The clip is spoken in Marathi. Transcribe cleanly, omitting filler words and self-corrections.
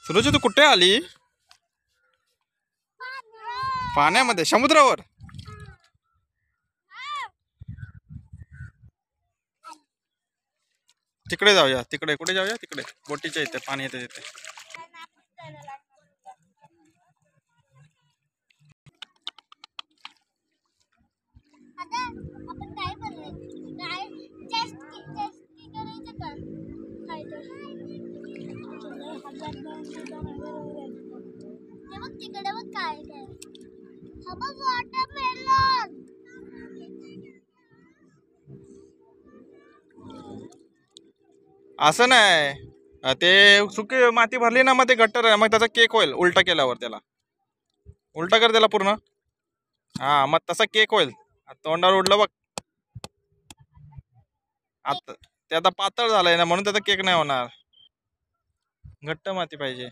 सुरुची तू कुठे आली? पाण्यामध्ये, समुद्रावर? तिकडे जाऊया. तिकडे कुठे जाऊया? तिकडे बोटीच्या इथे पाणी येते तिथे. तिकडे बघ काय काय. हा बघ वॉटरमेलन. असं नाही, ते सुकी माती भरली ना, मग ते गट्टर मग त्याचा केक होईल उलटा केल्यावर. त्याला उलटा कर त्याला पूर्ण. हा, मग तसा केक होईल. तोंडावर उडलं बघ. आता ते आता पातळ झालंय ना, म्हणून त्याचा केक नाही होणार. घट्ट माती पाहिजे.